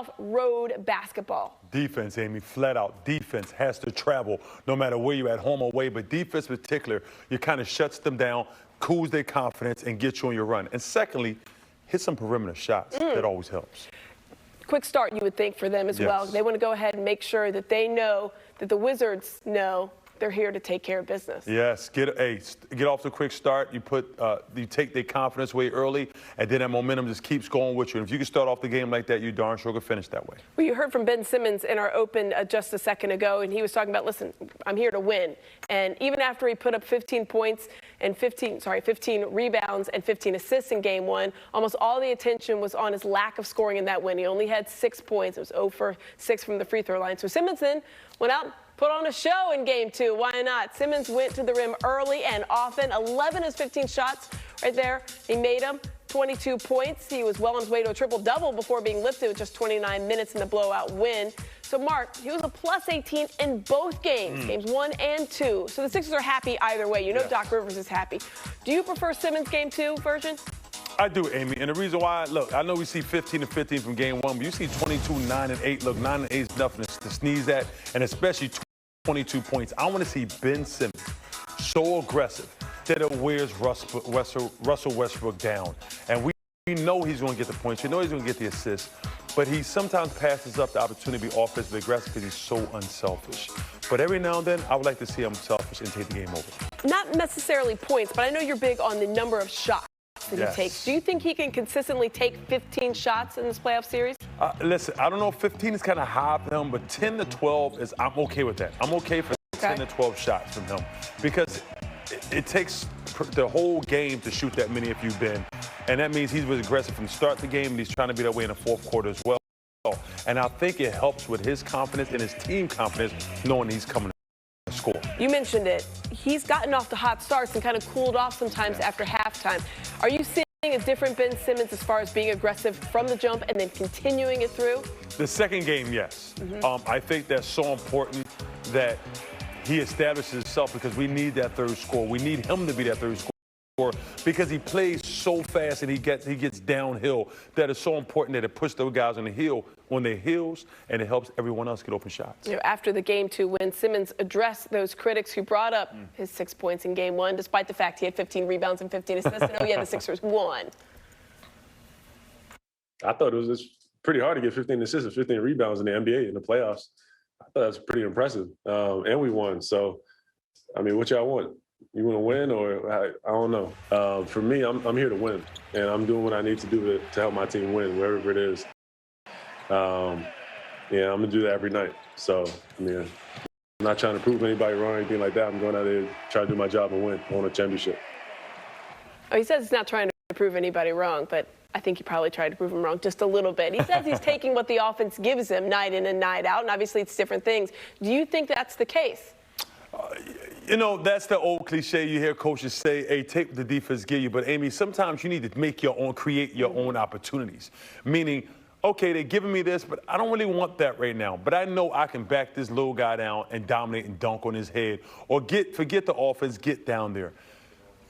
playoff road basketball? Defense, Amy, flat out. Defense has to travel no matter where you're at, home or away. But defense in particular, you kind of shuts them down, cools their confidence, and gets you on your run. And secondly, hit some perimeter shots. That always helps. Quick start, you would think, for them as well. They want to go ahead and make sure that they know that the Wizards know they're here to take care of business. Yes, get off to a quick start. You take their confidence away early, and then that momentum just keeps going with you. And if you can start off the game like that, you darn sure can finish that way. Well, you heard from Ben Simmons in our open just a second ago, and he was talking about, listen, I'm here to win. And even after he put up 15 points and 15 rebounds and 15 assists in game one, almost all the attention was on his lack of scoring in that win. He only had 6 points. It was 0 for 6 from the free throw line. So Simmons then went out, put on a show in game two. Why not? Simmons went to the rim early and often. 11 of his 15 shots right there. He made them. 22 points. He was well on his way to a triple-double before being lifted with just 29 minutes in the blowout win. So, Mark, he was a plus 18 in both games, games 1 and 2. So the Sixers are happy either way. You know Doc Rivers is happy. Do you prefer Simmons' game 2 version? I do, Amy, and the reason why, look, I know we see 15 and 15 from game 1, but you see 22, 9 and 8. Look, 9 and 8 is nothing to sneeze at, and especially 22 points. I want to see Ben Simmons so aggressive that it wears Russell Westbrook down. And we know he's going to get the points. We know he's going to get the assists. But he sometimes passes up the opportunity to be offensively aggressive because he's so unselfish. But every now and then, I would like to see him selfish and take the game over. Not necessarily points, but I know you're big on the number of shots that he takes. Do you think he can consistently take 15 shots in this playoff series? Listen, I don't know if 15 is kind of high for him, but 10 to 12 I'm okay with that. I'm okay for 10 to 12 shots from him because it takes the whole game to shoot that many if you've been. And that means he was aggressive from the start of the game, and he's trying to be that way in the fourth quarter as well. And I think it helps with his confidence and his team confidence knowing he's coming to score. You mentioned it. He's gotten off the hot starts and kind of cooled off sometimes after halftime. Are you seeing a different Ben Simmons as far as being aggressive from the jump and then continuing it through? The second game, yes. I think that's so important that he establishes himself because we need that third score. We need him to be that third score because he plays so fast and he gets downhill that it's so important that it puts those guys on the heel when they heels and it helps everyone else get open shots. You know, after the game two win, Simmons addressed those critics who brought up his 6 points in game one, despite the fact he had 15 rebounds and 15 assists. And the Sixers won. I thought it was just pretty hard to get 15 assists and 15 rebounds in the NBA in the playoffs. I thought that was pretty impressive. And we won. So, I mean, what y'all want? You want to win or I don't know. For me, I'm here to win. And I'm doing what I need to do to help my team win, wherever it is. I'm going to do that every night. So, I mean, I'm not trying to prove anybody wrong or anything like that. I'm going out there to try to do my job and win. I want a championship. Oh, he says he's not trying to prove anybody wrong, but I think he probably tried to prove him wrong just a little bit. He says he's taking what the offense gives him night in and night out, and obviously it's different things. Do you think that's the case? You know, that's the old cliche you hear coaches say, hey, take what the defense give you. But, Amy, sometimes you need to make your own, create your own opportunities. Meaning, okay, they're giving me this, but I don't really want that right now. But I know I can back this little guy down and dominate and dunk on his head. Or forget the offense, get down there.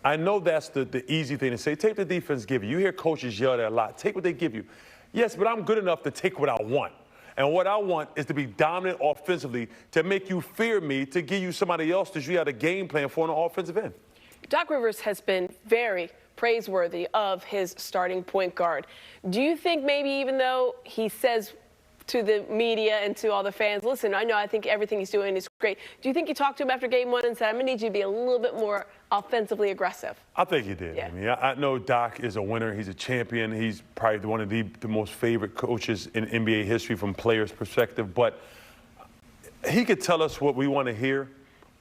I know that's the easy thing to say. Take the defense give you. You hear coaches yell that a lot. Take what they give you. Yes, but I'm good enough to take what I want. And what I want is to be dominant offensively, to make you fear me, to give you somebody else that you have a game plan for on the offensive end. Doc Rivers has been very praiseworthy of his starting point guard. Do you think maybe even though he says to the media and to all the fans, listen, I think everything he's doing is great. Do you think you talked to him after game one and said, I'm going to need you to be a little bit more offensively aggressive? I think he did. I mean, I know Doc is a winner. He's a champion. He's probably one of the most favorite coaches in NBA history from players' perspective. But he could tell us what we want to hear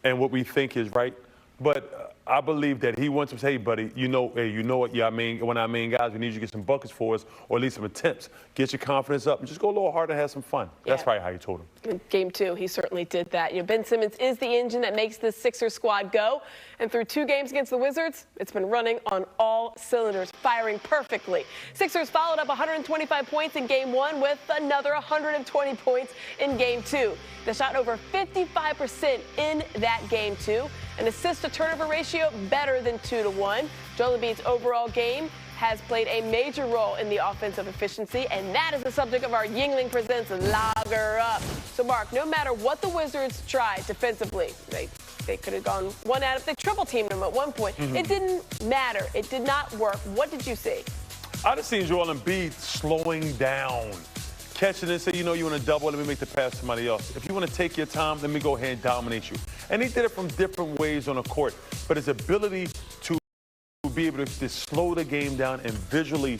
and what we think is right. But I believe that he wants to say, hey, buddy, you know what? Yeah, I mean, when I mean guys, we need you to get some buckets for us, or at least some attempts. Get your confidence up and just go a little harder and have some fun. That's probably how he told him. In game two, he certainly did that. Ben Simmons is the engine that makes the Sixers squad go. And through 2 games against the Wizards, it's been running on all cylinders, firing perfectly. Sixers followed up 125 points in game one with another 120 points in game two. They shot over 55% in that game two. An assist-to-turnover ratio better than 2-1. Joel Embiid's overall game has played a major role in the offensive efficiency, and that is the subject of our Yingling Presents Lager Up. So, Mark, no matter what the Wizards tried defensively, they could have gone one out if they triple teamed them at one point. It didn't matter. It did not work. What did you see? I just seen Joel Embiid slowing down, catching it and say, you know, you want to double, let me make the pass to somebody else. If you want to take your time, let me go ahead and dominate you. And he did it from different ways on the court. But his ability to be able to slow the game down and visually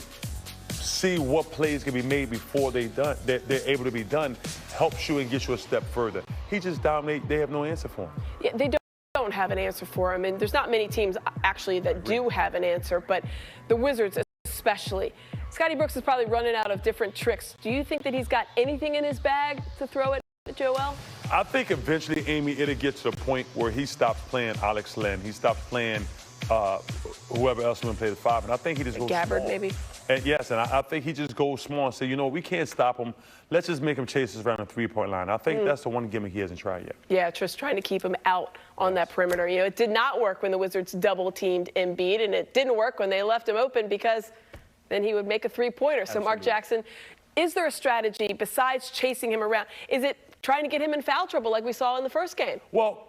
see what plays can be made before they're able to be done helps you and gets you a step further. He just dominates. They have no answer for him. Yeah, they don't have an answer for him. And there's not many teams actually that do have an answer, but the Wizards especially. Scotty Brooks is probably running out of different tricks. Do you think that he's got anything in his bag to throw at Joel? I think eventually, Amy, it'll get to the point where he stops playing Alex Len. He stops playing whoever else will play the five. And I think he just goes Gabbard, small. maybe? And yes, and I think he just goes small and say, you know, we can't stop him. Let's just make him chase us around the three-point line. I think that's the one gimmick he hasn't tried yet. Yeah, just trying to keep him out on that perimeter. You know, it did not work when the Wizards double-teamed Embiid, and it didn't work when they left him open because then he would make a three-pointer. So, Mark Jackson, is there a strategy besides chasing him around? Is it trying to get him in foul trouble like we saw in the first game? Well,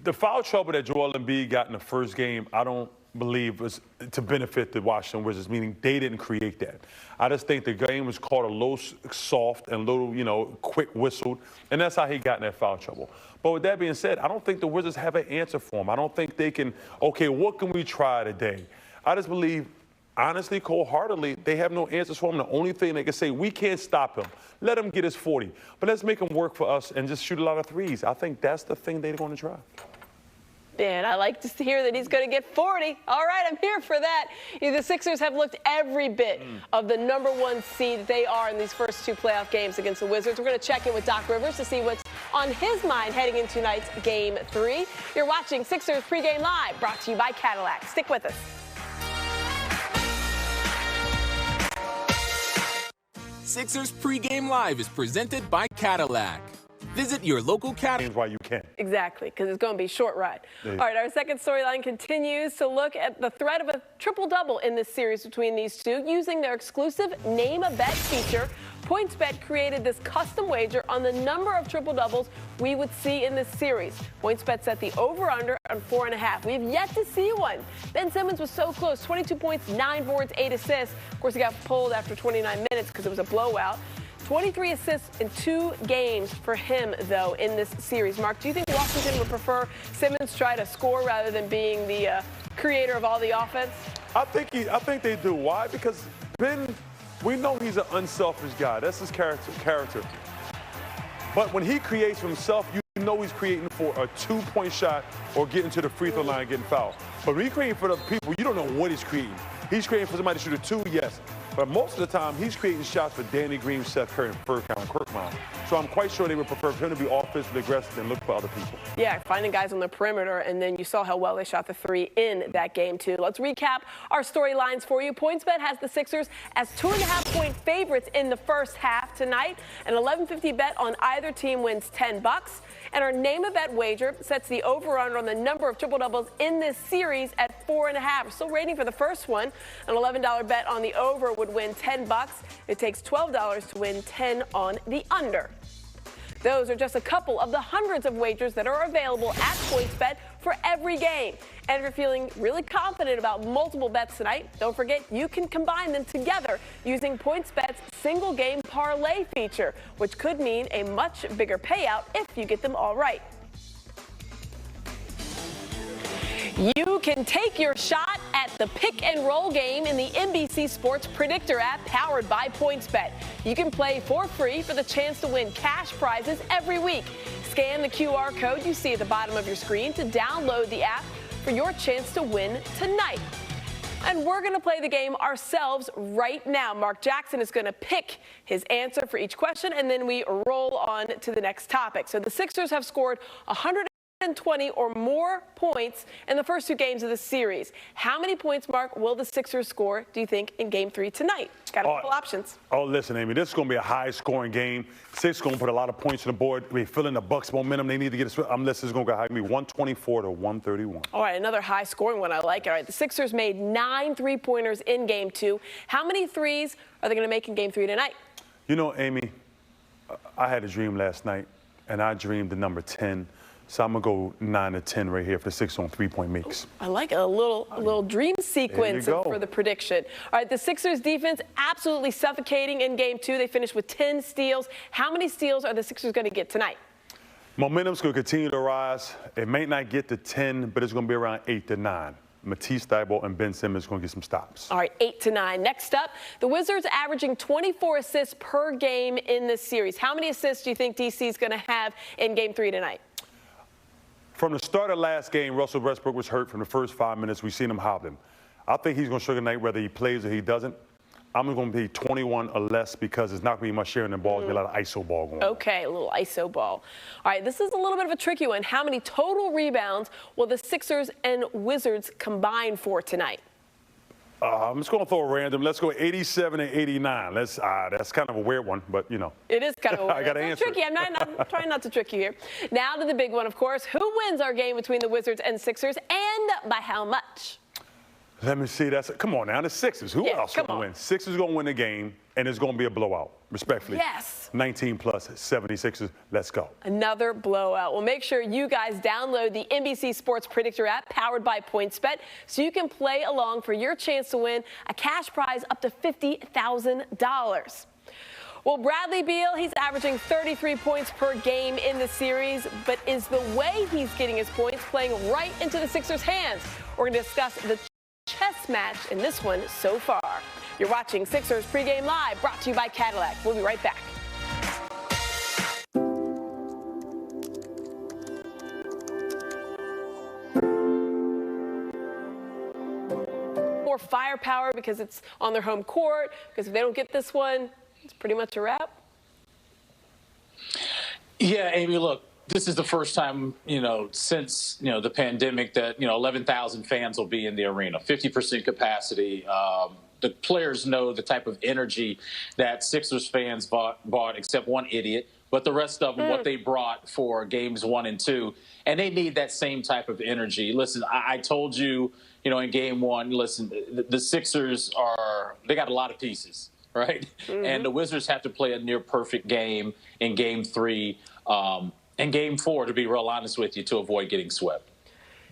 the foul trouble that Joel Embiid got in the first game, I don't believe was to benefit the Washington Wizards, meaning they didn't create that. I just think the game was called a little soft and a little, you know, quick whistled, and that's how he got in that foul trouble. But with that being said, I don't think the Wizards have an answer for him. I don't think they can, okay, what can we try today? I just believe, honestly, cold-heartedly, they have no answers for him. The only thing they can say, we can't stop him. Let him get his 40. But let's make him work for us and just shoot a lot of threes. I think that's the thing they're going to try. And I like to hear that he's going to get 40. All right, I'm here for that. The Sixers have looked every bit of the #1 seed they are in these first two playoff games against the Wizards. We're going to check in with Doc Rivers to see what's on his mind heading into tonight's Game 3. You're watching Sixers Pregame Live, brought to you by Cadillac. Stick with us. Sixers Pregame Live is presented by Cadillac. Visit your local Cadillac. Why you can. Exactly, because it's going to be a short ride. All right, our second storyline continues to look at the threat of a triple-double in this series between these two. Using their exclusive Name-A-Bet feature, PointsBet created this custom wager on the number of triple-doubles we would see in this series. PointsBet set the over-under on 4.5. We have yet to see one. Ben Simmons was so close, 22 points, 9 boards, 8 assists. Of course, he got pulled after 29 minutes because it was a blowout. 23 assists in 2 games for him, though, in this series. Mark, do you think Washington would prefer Simmons try to score rather than being the creator of all the offense? I think they do. Why? Because Ben, we know he's an unselfish guy. That's his character. But when he creates for himself, you know he's creating for a 2-point shot or getting to the free throw line and getting fouled. But when he's creating for the people, you don't know what he's creating. He's creating for somebody to shoot a 2, yes. But most of the time, he's creating shots for Danny Green, Seth Curry, and Furkan Kirkman. So I'm quite sure they would prefer for him to be offensively aggressive and look for other people. Yeah, finding guys on the perimeter, and then you saw how well they shot the 3 in that game, too. Let's recap our storylines for you. PointsBet has the Sixers as 2.5-point favorites in the first half tonight. An $11.50 bet on either team wins $10. And our Name-A-Bet wager sets the over-under on the number of triple-doubles in this series at 4.5. We're still waiting for the first one. An $11 bet on the over would win $10. It takes $12 to win $10 on the under. Those are just a couple of the hundreds of wagers that are available at PointsBet for every game. And if you're feeling really confident about multiple bets tonight, don't forget you can combine them together using PointsBet's single game parlay feature, which could mean a much bigger payout if you get them all right. You can take your shot at the pick and roll game in the NBC Sports Predictor app powered by PointsBet. You can play for free for the chance to win cash prizes every week. Scan the QR code you see at the bottom of your screen to download the app for your chance to win tonight. And we're going to play the game ourselves right now. Mark Jackson is going to pick his answer for each question, and then we roll on to the next topic. So the Sixers have scored 100 120 or more points in the first two games of the series. How many points, Mark, will the Sixers score, do you think, in Game 3 tonight? Got a couple options. Oh, listen, Amy, this is going to be a high-scoring game. Sixers going to put a lot of points on the board. We're feeling the Bucks' momentum. They need to get it. This is going to be 124 to 131. All right, another high-scoring one. I like it. All right, the Sixers made 9 three-pointers in Game 2. How many threes are they going to make in Game 3 tonight? You know, Amy, I had a dream last night, and I dreamed the number 10. So I'm going to go 9 to 10 right here for the Sixers on three-point makes. I like a little dream sequence for the prediction. All right, the Sixers defense absolutely suffocating in Game 2. They finished with 10 steals. How many steals are the Sixers going to get tonight? Momentum's going to continue to rise. It may not get to 10, but it's going to be around 8 to 9. Matisse Thybulle and Ben Simmons going to get some stops. All right, 8 to 9. Next up, the Wizards averaging 24 assists per game in this series. How many assists do you think DC is going to have in Game 3 tonight? From the start of last game, Russell Westbrook was hurt from the first 5 minutes. We've seen him hobbling. I think he's going to struggle tonight whether he plays or he doesn't. I'm going to be 21 or less because it's not going to be much sharing the ball. There's going to be a lot of ISO ball going on. Okay, a little ISO ball. All right, this is a little bit of a tricky one. How many total rebounds will the Sixers and Wizards combine for tonight? I'm just going to throw a random. Let's go 87 and 89. That's kind of a weird one, but, you know. It is kind of a weird. I got to answer. Tricky. I'm trying not to trick you here. Now to the big one, of course. Who wins our game between the Wizards and Sixers, and by how much? Let me see. Come on now. The Sixers. Who else going to win? Sixers going to win the game, and it's going to be a blowout, respectfully. Yes. 19 plus 76ers. Let's go. Another blowout. Well, make sure you guys download the NBC Sports Predictor app powered by PointsBet so you can play along for your chance to win a cash prize up to $50,000. Well, Bradley Beal, he's averaging 33 points per game in the series, but is the way he's getting his points playing right into the Sixers' hands? We're going to discuss the chess match in this one so far. You're watching Sixers Pregame Live, brought to you by Cadillac. We'll be right back. More firepower because it's on their home court, because if they don't get this one, it's pretty much a wrap. Yeah, Amy, look, this is the first time, since, the pandemic that, 11,000 fans will be in the arena, 50% capacity. The players know the type of energy that Sixers fans bought, except one idiot, but the rest of them, what they brought for games 1 and 2. And they need that same type of energy. Listen, I told you, in game 1, listen, the Sixers they got a lot of pieces, right? And the Wizards have to play a near perfect game in game 3. And game 4, to be real honest with you, to avoid getting swept.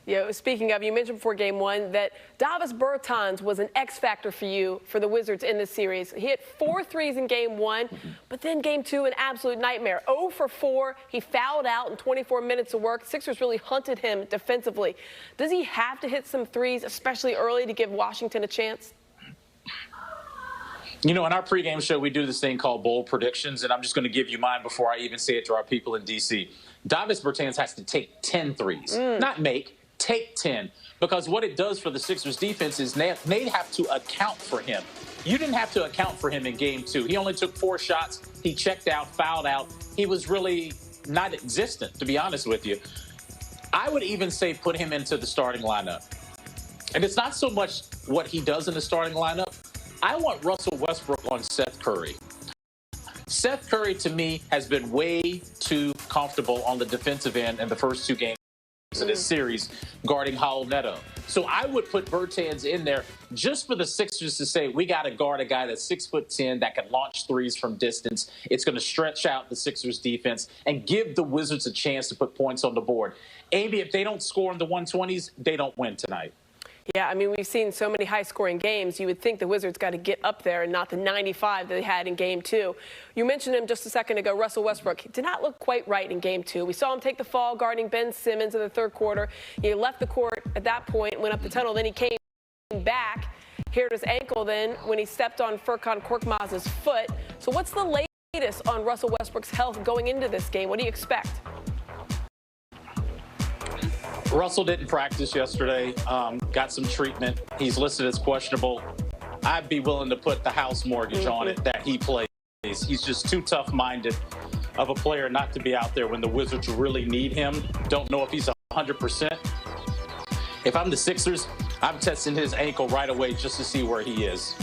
Yeah, speaking of, you mentioned before game 1 that Davis Bertans was an X factor for you for the Wizards in this series. He hit 4 threes in game 1, but then game 2, an absolute nightmare. 0 for 4. He fouled out in 24 minutes of work. Sixers really hunted him defensively. Does he have to hit some threes, especially early, to give Washington a chance? In our pregame show, we do this thing called bold predictions, and I'm just going to give you mine before I even say it to our people in D.C. Davis Bertans has to take 10 threes, not make, take 10, because what it does for the Sixers defense is they have to account for him. You didn't have to account for him in game 2. He only took 4 shots. He checked out, fouled out. He was really not existent, to be honest with you. I would even say put him into the starting lineup. And it's not so much what he does in the starting lineup. I want Russell Westbrook on Seth Curry. Seth Curry, to me, has been way too comfortable on the defensive end in the first 2 games of this series, guarding Raul Neto. So I would put Bertans in there just for the Sixers to say, we got to guard a guy that's 6'10", that can launch threes from distance. It's going to stretch out the Sixers defense and give the Wizards a chance to put points on the board. Amy, if they don't score in the 120s, they don't win tonight. Yeah, I mean, we've seen so many high-scoring games. You would think the Wizards got to get up there and not the 95 that they had in Game 2. You mentioned him just a second ago, Russell Westbrook. He did not look quite right in Game 2. We saw him take the fall guarding Ben Simmons in the third quarter. He left the court at that point, went up the tunnel. Then he came back, hurt his ankle then when he stepped on Furkan Korkmaz's foot. So what's the latest on Russell Westbrook's health going into this game? What do you expect? Russell didn't practice yesterday, got some treatment. He's listed as questionable. I'd be willing to put the house mortgage on it that he plays. He's just too tough-minded of a player not to be out there when the Wizards really need him. Don't know if he's 100%. If I'm the Sixers, I'm testing his ankle right away just to see where he is.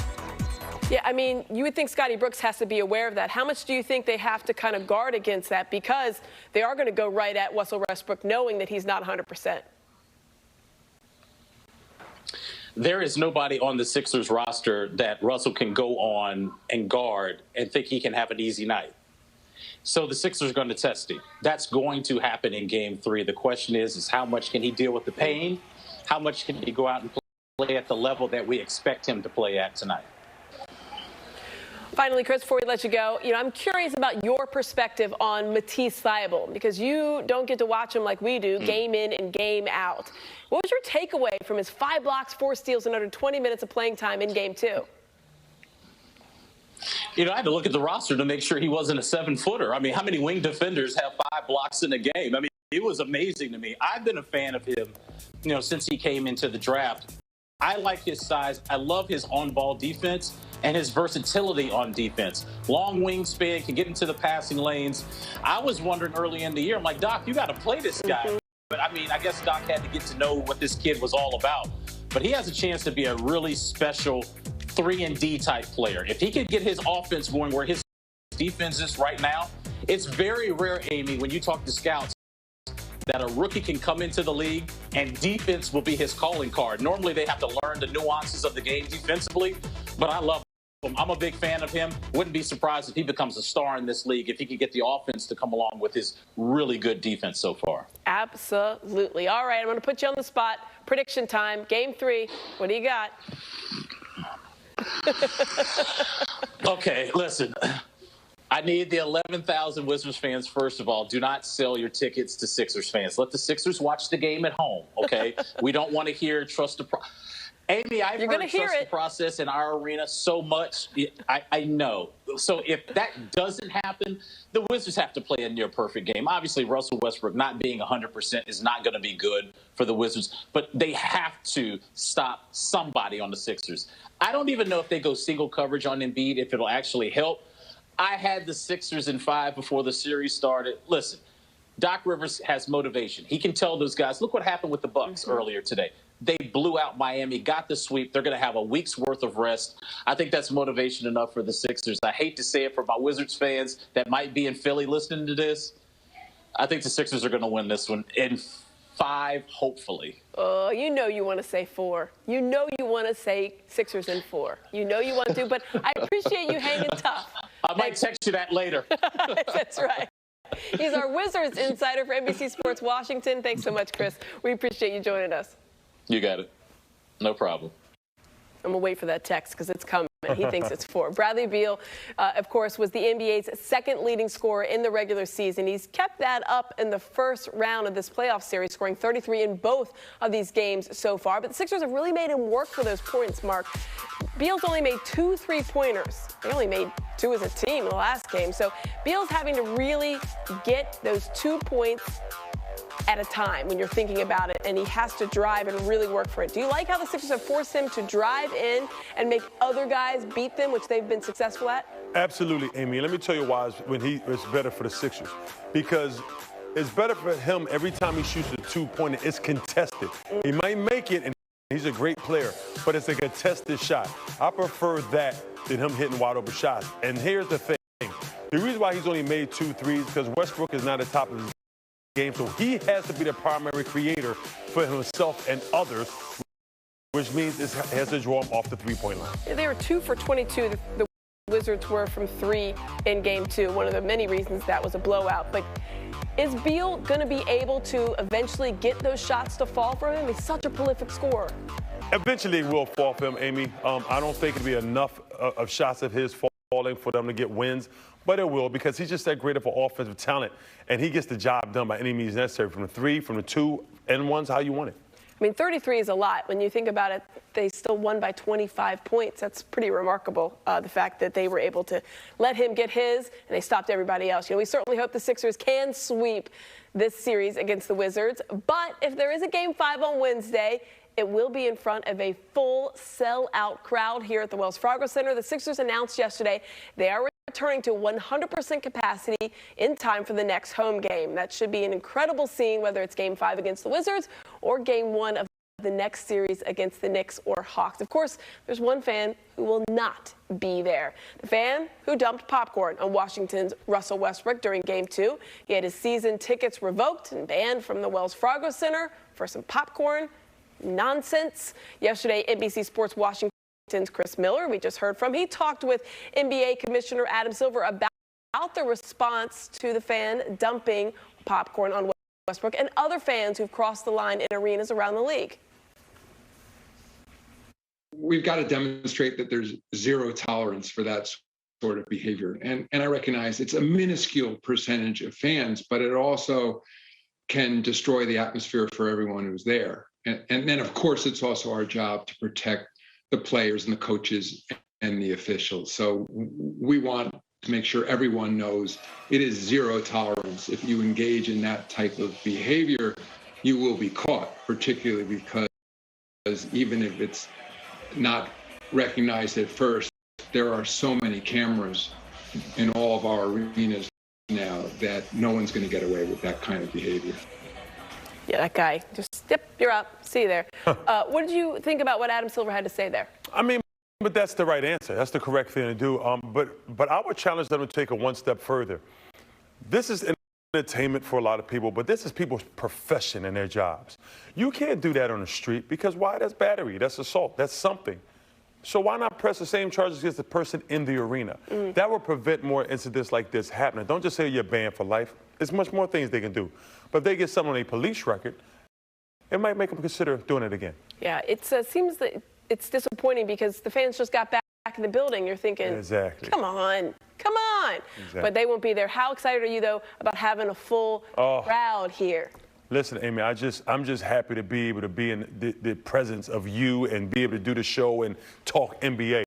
Yeah, I mean, you would think Scotty Brooks has to be aware of that. How much do you think they have to kind of guard against that? Because they are going to go right at Russell Westbrook knowing that he's not 100%. There is nobody on the Sixers roster that Russell can go on and guard and think he can have an easy night. So the Sixers are going to test him. That's going to happen in Game 3. The question is how much can he deal with the pain? How much can he go out and play at the level that we expect him to play at tonight? Finally, Chris, before we let you go, I'm curious about your perspective on Matisse Thybulle, because you don't get to watch him like we do, game in and game out. What was your takeaway from his 5 blocks, 4 steals, and under 20 minutes of playing time in Game 2? I had to look at the roster to make sure he wasn't a 7-footer. I mean, how many wing defenders have 5 blocks in a game? I mean, it was amazing to me. I've been a fan of him, since he came into the draft. I like his size. I love his on-ball defense and his versatility on defense. Long wingspan, can get into the passing lanes. I was wondering early in the year, I'm like, Doc, you got to play this guy. But, I mean, I guess Doc had to get to know what this kid was all about. But he has a chance to be a really special 3-and-D type player. If he could get his offense going where his defense is right now, it's very rare, Amy, when you talk to scouts, that a rookie can come into the league and defense will be his calling card. Normally they have to learn the nuances of the game defensively, but I love him. I'm a big fan of him. Wouldn't be surprised if he becomes a star in this league if he could get the offense to come along with his really good defense so far. Absolutely. All right, I'm going to put you on the spot. Prediction time. Game 3. What do you got? Okay, listen. I need the 11,000 Wizards fans, first of all, do not sell your tickets to Sixers fans. Let the Sixers watch the game at home, okay? We don't want to hear trust the process. Amy, I've heard trust the process in our arena so much. I know. So if that doesn't happen, the Wizards have to play a near-perfect game. Obviously, Russell Westbrook not being 100% is not going to be good for the Wizards, but they have to stop somebody on the Sixers. I don't even know if they go single coverage on Embiid, if it'll actually help. I had the Sixers in 5 before the series started. Listen, Doc Rivers has motivation. He can tell those guys, look what happened with the Bucks earlier today. They blew out Miami, got the sweep. They're going to have a week's worth of rest. I think that's motivation enough for the Sixers. I hate to say it for my Wizards fans that might be in Philly listening to this. I think the Sixers are going to win this one in 5, hopefully. Oh, you want to say 4. You want to say Sixers in 4. You want to, but I appreciate you hanging tough. I might text you that later. That's right. He's our Wizards insider for NBC Sports Washington. Thanks so much, Chris. We appreciate you joining us. You got it. No problem. I'm going to wait for that text because it's coming. He thinks it's 4. Bradley Beal, of course, was the NBA's second leading scorer in the regular season. He's kept that up in the first round of this playoff series, scoring 33 in both of these games so far. But the Sixers have really made him work for those points, Mark. Beal's only made 2 3-pointers. They only made 2 as a team in the last game. So Beal's having to really get those 2 points at a time when you're thinking about it, and he has to drive and really work for it. Do you like how the Sixers have forced him to drive in and make other guys beat them, which they've been successful at? Absolutely, Amy. Let me tell you why it's better for the Sixers. Because it's better for him every time he shoots a 2-pointer. It's contested. He might make it, and he's a great player, but it's a contested shot. I prefer that than him hitting wide open shots. And here's the thing. The reason why he's only made 2 threes because Westbrook is not at the top of his game, so he has to be the primary creator for himself and others, which means it has to draw him off the 3-point line. They were 2 for 22. The Wizards were from 3 in Game 2. One of the many reasons that was a blowout. But is Beal going to be able to eventually get those shots to fall for him? He's such a prolific scorer. Eventually it will fall for him, Amy. I don't think it'll be enough of shots of his falling for them to get wins, but it will because he's just that great of an offensive talent, and he gets the job done by any means necessary from the 3, from the 2, and 1's how you want it. I mean, 33 is a lot. When you think about it, they still won by 25 points. That's pretty remarkable, the fact that they were able to let him get his, and they stopped everybody else. We certainly hope the Sixers can sweep this series against the Wizards. But if there is a Game 5 on Wednesday, it will be in front of a full sell-out crowd here at the Wells Fargo Center. The Sixers announced yesterday they are returning to 100% capacity in time for the next home game. That should be an incredible scene, whether it's Game 5 against the Wizards or Game 1 of the next series against the Knicks or Hawks. Of course, there's one fan who will not be there. The fan who dumped popcorn on Washington's Russell Westbrook during Game 2. He had his season tickets revoked and banned from the Wells Fargo Center for some popcorn nonsense. Yesterday, NBC Sports Washington's Chris Miller, we just heard from, he talked with NBA Commissioner Adam Silver about the response to the fan dumping popcorn on Westbrook and other fans who've crossed the line in arenas around the league. We've got to demonstrate that there's zero tolerance for that sort of behavior. And I recognize it's a minuscule percentage of fans, but it also can destroy the atmosphere for everyone who's there. And then, of course, it's also our job to protect the players and the coaches and the officials. So we want to make sure everyone knows it is zero tolerance. If you engage in that type of behavior, you will be caught, particularly because even if it's not recognized at first, there are so many cameras in all of our arenas now that no one's going to get away with that kind of behavior. Yeah, that guy. Just, yep, you're up. See you there. What did you think about what Adam Silver had to say there? I mean, but that's the right answer. That's the correct thing to do. But I would challenge them to take it one step further. This is entertainment for a lot of people, but this is people's profession and their jobs. You can't do that on the street because why? That's battery. That's assault. That's something. So why not press the same charges against the person in the arena? That will prevent more incidents like this happening. Don't just say you're banned for life. There's much more things they can do. But if they get someone on a police record, it might make them consider doing it again. Yeah, it seems that it's disappointing because the fans just got back in the building. You're thinking, exactly. Come on. Exactly. But they won't be there. How excited are you, though, about having a full crowd here? Listen, Amy, I'm just happy to be able to be in the presence of you and be able to do the show and talk NBA.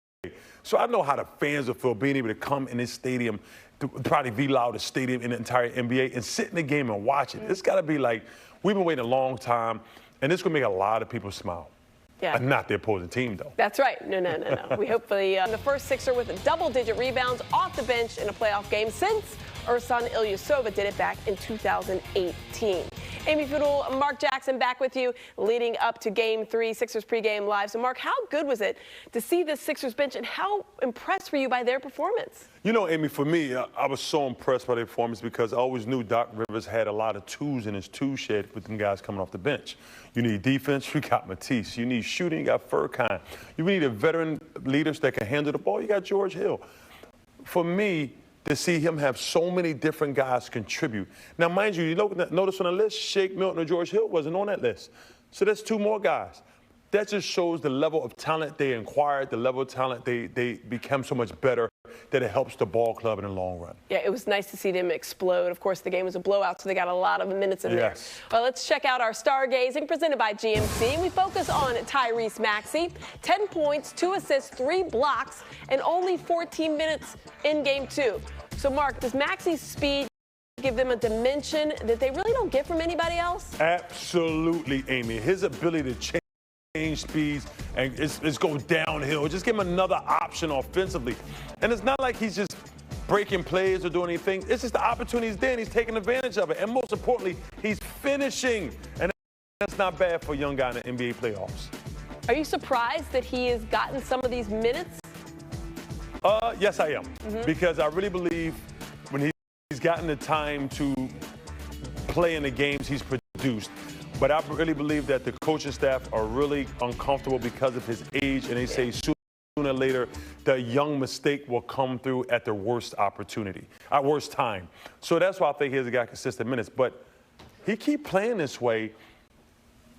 So I know how the fans will feel being able to come in this stadium, to probably the loudest stadium in the entire NBA, and sit in the game and watch it. It's got to be like, we've been waiting a long time, and it's going to make a lot of people smile. Yeah. Not the opposing team, though. That's right. No. We hopefully the first Sixer with double-digit rebounds off the bench in a playoff game since Ersan Ilyasova did it back in 2018. Amy Fudul, Mark Jackson back with you leading up to Game 3, Sixers pregame live. So, Mark, how good was it to see this Sixers bench, and how impressed were you by their performance? You know, Amy, for me, I was so impressed by their performance because I always knew Doc Rivers had a lot of tools in his tool shed with them guys coming off the bench. You need defense, you got Matisse. You need shooting, you got Furkan. You need a veteran leaders that can handle the ball, you got George Hill. For me, to see him have so many different guys contribute. Now, mind you, notice on the list, Shake Milton or George Hill wasn't on that list. So that's two more guys. That just shows the level of talent they acquired, the level of talent they become so much better that it helps the ball club in the long run. Yeah, it was nice to see them explode. Of course, the game was a blowout, so they got a lot of minutes in there. Well, let's check out our stargazing presented by GMC. We focus on Tyrese Maxey. 10 points, 2 assists, 3 blocks, and only 14 minutes in Game 2. So, Mark, does Maxey's speed give them a dimension that they really don't get from anybody else? Absolutely, Amy. His ability to change speeds and it's go downhill. Just give him another option offensively. And it's not like he's just breaking plays or doing anything. It's just the opportunity's there and he's taking advantage of it. And most importantly, he's finishing. And that's not bad for a young guy in the NBA playoffs. Are you surprised that he has gotten some of these minutes? Yes, I am. Because I really believe when he's gotten the time to play in the games he's produced. But I really believe that the coaching staff are really uncomfortable because of his age, and they say sooner or later the young mistake will come through at the worst opportunity, at worst time. So that's why I think he hasn't got consistent minutes. But he keep playing this way,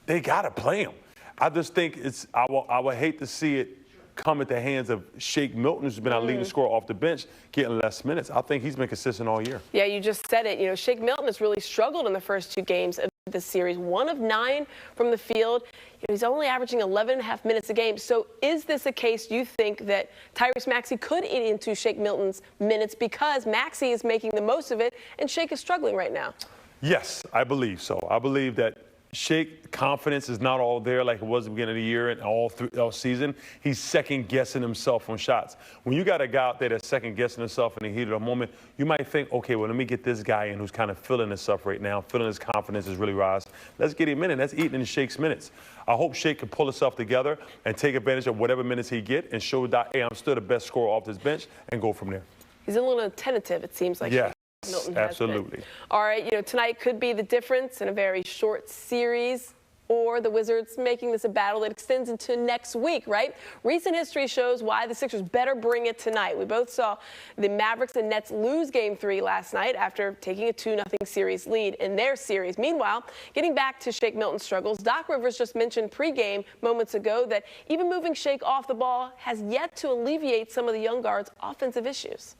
they got to play him. I just think I would hate to see it come at the hands of Shake Milton, who's been our leading scorer off the bench, getting less minutes. I think he's been consistent all year. Yeah, you just said it. You know, Shake Milton has really struggled in the first 2 games of this series. 1 of 9 from the field. You know, he's only averaging 11.5 minutes a game. So is this a case you think that Tyrese Maxey could eat into Shake Milton's minutes because Maxey is making the most of it and Shake is struggling right now? Yes, I believe so. I believe that Shake, confidence is not all there like it was at the beginning of the year and all season. He's second-guessing himself on shots. When you got a guy out there that's second-guessing himself in the heat of the moment, you might think, okay, well, let me get this guy in who's kind of feeling himself right now, feeling his confidence is really rising. Let's get him in, and that's eating into Shake's minutes. I hope Shake can pull himself together and take advantage of whatever minutes he get and show that, hey, I'm still the best scorer off this bench, and go from there. He's a little tentative, it seems like. Yeah. Milton has Absolutely. been. All right, tonight could be the difference in a very short series, or the Wizards making this a battle that extends into next week, right? Recent history shows why the Sixers better bring it tonight. We both saw the Mavericks and Nets lose Game 3 last night after taking a 2-0 series lead in their series. Meanwhile, getting back to Shake Milton's struggles, Doc Rivers just mentioned pregame moments ago that even moving Shake off the ball has yet to alleviate some of the young guard's offensive issues.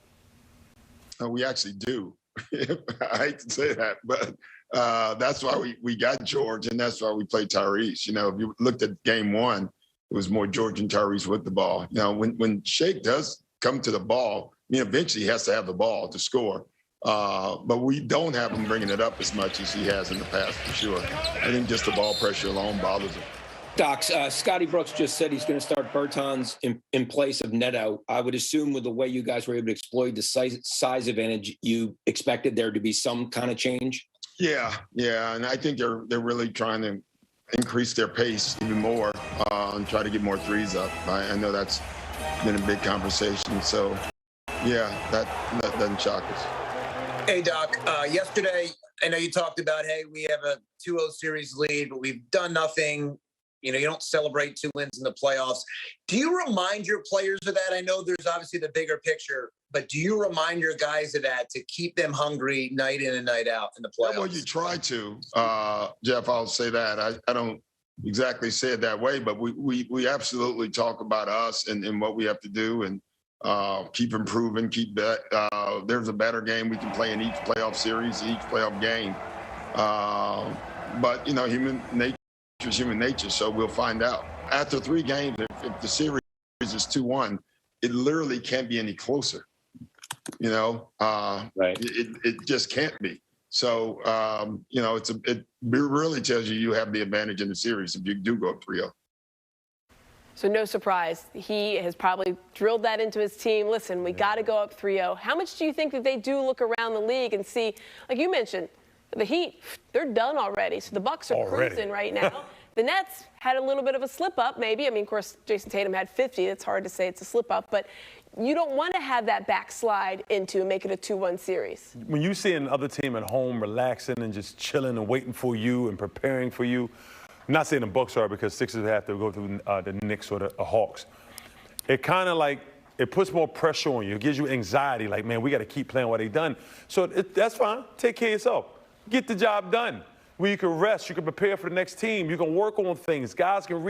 We actually do. I hate to say that, but that's why we got George, and that's why we played Tyrese. If you looked at game 1, it was more George and Tyrese with the ball. When Shake does come to the ball, eventually he has to have the ball to score. But we don't have him bringing it up as much as he has in the past, for sure. I think just the ball pressure alone bothers him. Doc, Scotty Brooks just said he's going to start Bertans in place of Neto. I would assume with the way you guys were able to exploit the size advantage, you expected there to be some kind of change? Yeah, and I think they're really trying to increase their pace even more and try to get more threes up. I know that's been a big conversation. So, yeah, that doesn't shock us. Hey, Doc, yesterday, I know you talked about, hey, we have a 2-0 series lead, but we've done nothing. You don't celebrate 2 wins in the playoffs. Do you remind your players of that? I know there's obviously the bigger picture, but do you remind your guys of that to keep them hungry night in and night out in the playoffs? Well, you try to, Jeff. I'll say that. I don't exactly say it that way, but we absolutely talk about us and what we have to do and keep improving. Keep that. There's a better game we can play in each playoff series, each playoff game. But human nature. It's human nature, so we'll find out. After 3 games, if the series is 2-1, it literally can't be any closer. Right? It just can't be. So it really tells you have the advantage in the series if you do go up 3-0. So no surprise, he has probably drilled that into his team. Listen, we got to go up 3-0. How much do you think that they do look around the league and see, like you mentioned, the Heat, they're done already. So the Bucks are cruising right now. The Nets had a little bit of a slip-up, maybe. I mean, of course, Jason Tatum had 50. It's hard to say it's a slip-up. But you don't want to have that backslide into and make it a 2-1 series. When you see another team at home relaxing and just chilling and waiting for you and preparing for you, I'm not saying the Bucks are because Sixers have to go through the Knicks or the Hawks. It kind of like it puts more pressure on you. It gives you anxiety, like, man, we got to keep playing what they've done. So that's fine. Take care of yourself. Get the job done. Where you can rest, you can prepare for the next team, you can work on things. Guys can